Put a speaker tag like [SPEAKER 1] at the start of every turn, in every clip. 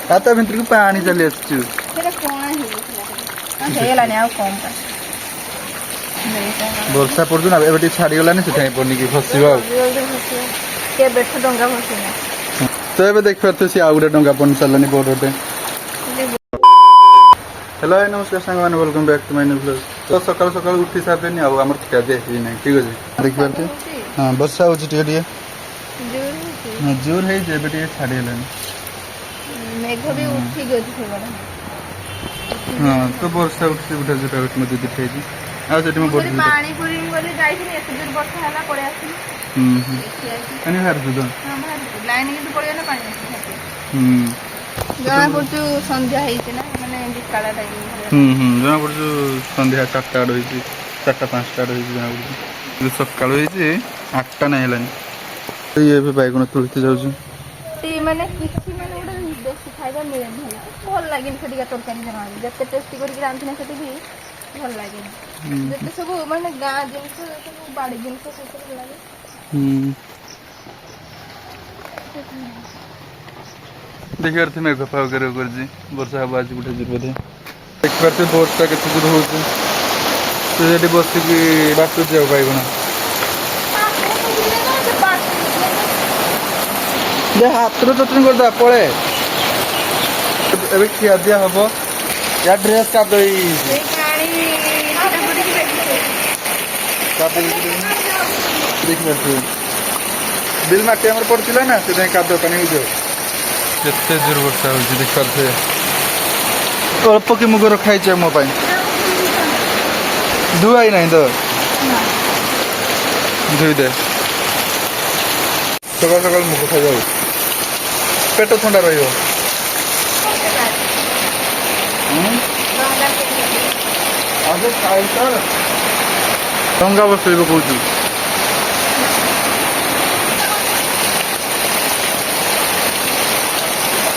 [SPEAKER 1] ତା ଭିତରକୁ ପାଣି ଚାଲି ଆସୁଛୁ। ବର୍ଷା ପଡୁଛି ନା ଏବେ ଟିକେ ଛାଡିଗଲାନି ସେଥିପାଇଁ ପନିକି ଫସିବ ଆଉ। ତ ଏବେ ଦେଖିପାରୁଥିବ ସିଏ ଆଉ ଗୋଟେ ଡଙ୍ଗା ପନି ସାରିଲାନି ବଡଟେ। हेलो नमस्कार सांगମାନେ welcome back to my new blog. तो सकाल सकाल उठी सारे आउ आम खिया दिया नहीं ठीक अच्छे देखिए। हाँ वर्षा हो जोर है छाड़ी हाँ तो वर्षा उठी उठा जोटा मत दिखाई जना पड़ू संध्या जना पड़ू संध्या 4टा आड़ 4टा 5टा आड़ जना पड़ू सका 8टा ना ये बैगुण तुलती जाऊँ
[SPEAKER 2] माने किसी माने गोटे देसी खाଇବା मिले भल लगे सेठिका तरकारी जमा जिते टेस्टी करके रांधि ना सेठी भी भल लगे जिते सब माने गाँ जिनस सब बाड़ी जिनस सब भल लगे।
[SPEAKER 1] देखिए मेघ पाग कर वर्षा हम आज गोटे जी बोधे देखिए बोर्डटा के दूर हो बसिकी डाकुच बैगुण हाथ चटनी करदे पड़े खिया दिया हम या ड्रेस का देखिए बिल माटी आम पड़ा ना से कादुआ पानी केते जोर वर्षा हो देखिए अल्प कि मुग रखाई मो धुआई ना तो धुई दे सकाल सकाल मुग खाई जाऊ पेट ठंडा रहा डंगा बसैब कौच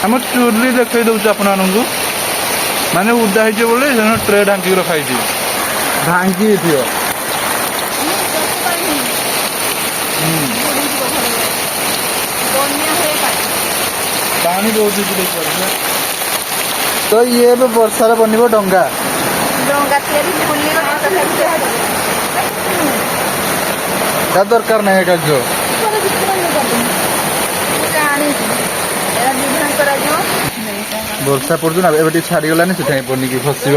[SPEAKER 1] आम चूली देखई दौर आप माने उदा हो बोले ट्रे ढांकी रखाई ढांकी थी पानी बहुत तो ये वर्षा बनब डंगा दरकार ना कार्य वर्षा पड़ू ना ए छाड़ी गलानी से पनिकी फसिब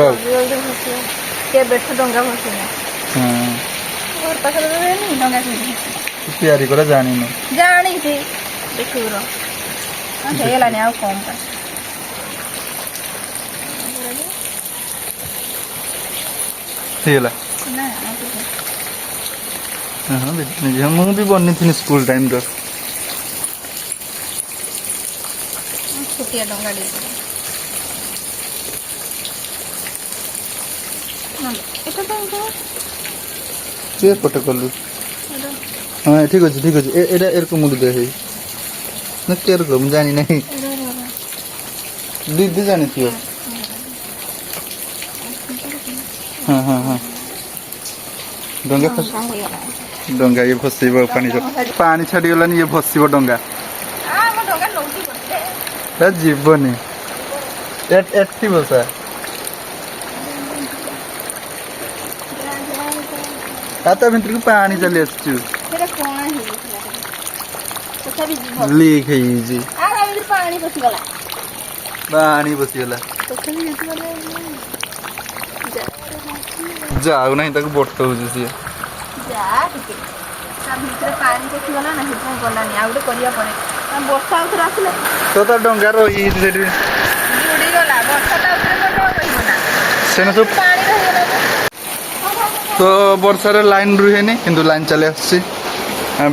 [SPEAKER 1] तैयारी कर जानी मुझे बनी थी स्कूल टाइम तो
[SPEAKER 2] छुटिया डंगा
[SPEAKER 1] पटे कलु हाँ ठीक अच्छे एरक मुझे दे केरकम जानी ना दीदी जानी थी हाँ हाँ हाँ डंगा डंगा ये फसब पानी छाड़ी गलानी ये फसब डंगा जीवनी एटी बसा ता भर को पानी चली आसचु लीक पानी पशिगला जाऊ ना बट हो सी तो डंगा रही तो वर्षा लाइन रुहेनी किंतु लाइन चली आस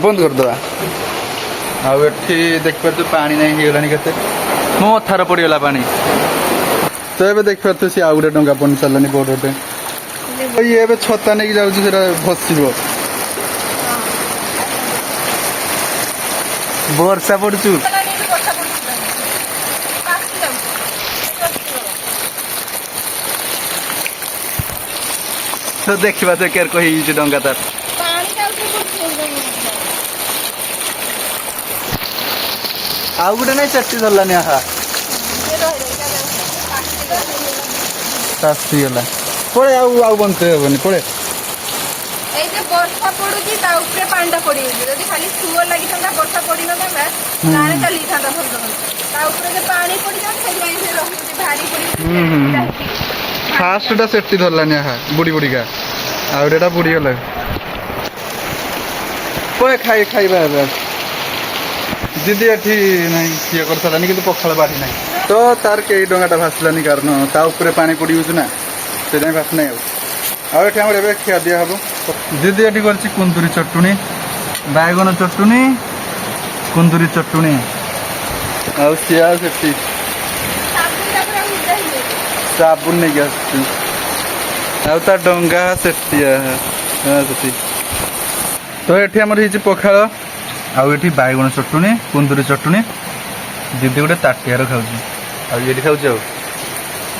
[SPEAKER 1] बंद करदे आठी देखिए पानी नहीं गलानी के मो अथार पड़गला पानी तो ये देखिए सी आउ गोटे डंगा बनी सारे बड़े ये छता नहीं जाऊँ फसब वर्षा पड़ू तो देखा तो केर कही डंगा तार आउ गोटे नहीं चट्टी धरलानी आहा ତାତିଗଲା ପଳେ ଆଉ ବନ୍ତେ ହେବନି ପଳେ।
[SPEAKER 2] এই যে বর্ষা পড়ুଛି ତା ଉପରେ ପାଣିଟା ପଡ଼ିଯାଉଛି ଯଦି ଖାଲି ସୁଅ ଲାଗିଥାନ୍ତା ବର୍ଷା ପଡ଼ିନଥାନ୍ତା ତାହେଲେ ଚାଲିଥାନ୍ତା ଭଲ ଭଲ ତା ଉପରେ ଯେ ପାଣି ପଡ଼ିଯାଉଛି ସେଥିପାଇଁ ସେ ରହୁଛି ଭାରି ପଡ଼ି
[SPEAKER 1] ଫାଷ୍ଟଟା ସେଫ୍ଟି ଧରିଲାନି ଆହା ବୁଡ଼ି ବୁଡ଼ିକା ଆଉ ଏଟା ବୁଡ଼ିଗଲା ପଳେ ଖାଇବା ଏବେ ଦିଦି ଏଠି ନାହିଁ ଇଏ କରିସାରିଲାନି କିନ୍ତୁ ପଖାଳ ବାଢ଼ି ନାହିଁ ତ ତାର କେଇ ଡଙ୍ଗାଟା ଭାସିଲାନି କାରଣ ତା ଉପରେ ପାଣି ପଡ଼ିଯାଉଛି ନା ସେଥିପାଇଁ ଭାସି ନାହିଁ ଆଉ ଏଠି ଆମର ଏବେ ଖିଆ ଦିଆ ହବ ଦିଦି ଏଠି କରିଛି କୁନ୍ଦୁରି ଚଟୁଣି ବାଇଗଣ ଚଟୁଣି କୁନ୍ଦୁରି ଚଟୁଣି ଆଉ ସିଏ ଆଉ ସେଠି ସାବୁନ ନେଇକି ଆସିଛି ଆଉ ତା ଡଙ୍ଗା ସେଠି ସେଠି ତ ଏଠି ଆମର ହେଇଛି ପଖାଳ ଆଉ ଏଠି ବାଇଗଣ ଚଟୁଣି କୁନ୍ଦୁରି ଚଟୁଣି ଦିଦି ଗୋଟେ ତାଟିଆର ଖାଉଛି ଆଉ ଏଠି ଖାଉଛି ଆଉ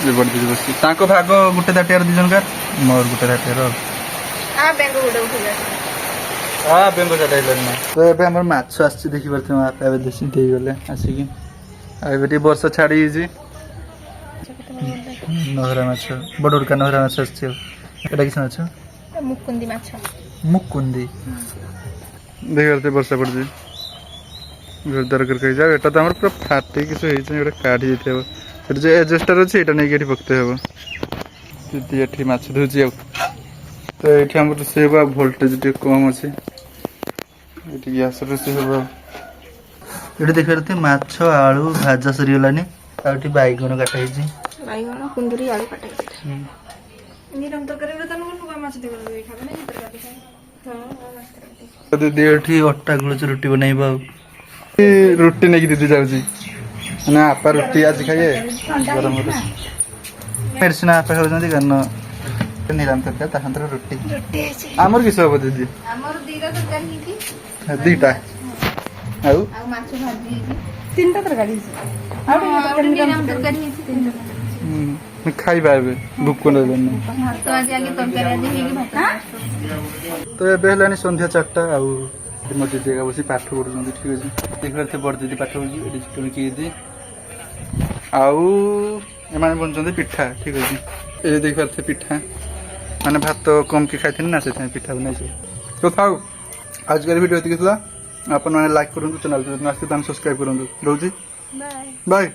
[SPEAKER 1] ଏପଟେ ଦିଦି ବସି ତାଙ୍କ ଭାଗ ଗୋଟେ ତାଟିଆର ଦି ଜଣକାର ମୋର ଗୋଟେ ତାଟିଆର
[SPEAKER 2] ବେଙ୍ଗ ଗୋଟେ ଉଠିଲା
[SPEAKER 1] ବେଙ୍ଗ ଚାଟା ହେଲାନି ନା ତ ଏବେ ଆମର ମାଛ ଆସିଛି ଦେଖିପାରୁଥିବେ ଆପେ ଏବେ ଦେଶୀ ଦେଇଗଲେ ଆସିକି ଆଉ ଏବେ ଟିକେ ବର୍ଷା ଛାଡ଼ି ଯାଇଛି ନହରା ମାଛ ବଡ଼ ବଡ଼କା ନହରା ମାଛ ଆସିଛି ଆଉ ଏଇଟା କିଛି ମାଛ
[SPEAKER 2] ମୁକୁନ୍ଦି ମାଛ
[SPEAKER 1] ମୁକୁନ୍ଦି ଦେଖିପାରୁଥିବେ ବର୍ଷା ପଡ଼ୁଛି ଜୋରଦାର କରି ଖାଇଛି ଆଉ ଏଟା ତ ଆମର ପୁରା ଫାଟି କିଛି ହେଇଛି ଗୋଟେ କାଢ଼ି ଦେଇଥିବ ଏଠି ଯେଉଁ ଏଜେଷ୍ଟର ଅଛି ଏଇଟା ନେଇକି ଏଠି ପକେଇ ହେବ ଦିଦି ଏଠି ମାଛ ଧୋଉଛି ଆଉ ତ ଏଇଠି ଆମର ରୋଷେଇ ହେବ ଆଉ ଭୋଲ୍ଟେଜ୍ ଟିକେ କମ୍ ଅଛି ଏଠି ଗ୍ୟାସ୍ ରୋଷେଇ ହେବ ଏଠି ଦେଖିପାରୁଥିବେ ମାଛ ଆଳୁ ଭାଜା ସରିଗଲାନି ଆଉ ଏଠି ବାଇଗଣ କାଟା ହେଇଛି
[SPEAKER 2] ବାଇଗଣ କୁନ୍ଦୁରି ଆଳୁ କାଟା ହେଇଛି
[SPEAKER 1] ଦିଦି ଏଠି ଅଟା ଗୁଳୁଛି ରୁଟି ବନେଇବ ଆଉ ରୁଟି ନେଇକି ଦିଦି ଯାଉଛି ମାନେ ଆପା ରୁଟି ଆଜି ଖାଇବେ ଗରମ ମେଡ଼ିସିନ ଆପା ଖାଉଛନ୍ତି କାରଣ ନିରାମ ତରକାରୀ ତା ସାଙ୍ଗରେ ରୁଟି ଆମର କିସ ହବ ଦିଦି
[SPEAKER 2] ଆମର ଦିଟା ତରକାରୀ ହେଇଛି
[SPEAKER 1] ଦିଟା ଆଉ
[SPEAKER 2] ମାଛ ଭାଜି ହେଇଛି
[SPEAKER 3] ତିନିଟା ତରକାରୀ ହେଇଛି
[SPEAKER 2] ଆଉ ନିରାମ ତରକାରୀ ହେଇଛି ତିନିଟା
[SPEAKER 1] ଖାଇବା ଏବେ ଭୋକ ଲାଗିଲାନି
[SPEAKER 2] ଭାତ ଆଜି ଆଗେ ତରକାରୀ ଆଜି ହେଇକି ଭାତ
[SPEAKER 1] ତ ଏବେ ହେଲାଣି ସନ୍ଧ୍ୟା 4ଟା ଆଉ ମୋ ଦିଦି ଏକା ବସି ପାଠ ପଢୁଛନ୍ତି ଠିକ ଅଛି ଦେଖିପାରୁଥିବେ ବଡ଼ ଦିଦି ପାଠ ପଢୁଛି ଏଠି ଛୋଟ ଦିଦି ଆଉ ଏମାନେ ବନୁଛନ୍ତି ପିଠା ଠିକ ଅଛି ଏ ଦେଖିପାରୁଥିବେ ପିଠା ମାନେ ଭାତ କମ୍ କି ଖାଇଥିଲି ନା ସେଥିପାଇଁ ପିଠା ବନାଇଛି ତ ଥାଉ ଆଜିକାଲି ଭିଡ଼ିଓ ଏତିକି ଥିଲା ଆପଣମାନେ ଲାଇକ୍ କରନ୍ତୁ ଚ୍ୟାନେଲ୍ ଆସିକି ତାଙ୍କୁ ସବସ୍କ୍ରାଇବ୍ କରନ୍ତୁ ରହୁଛି
[SPEAKER 2] ବାଏ
[SPEAKER 1] ବାଏ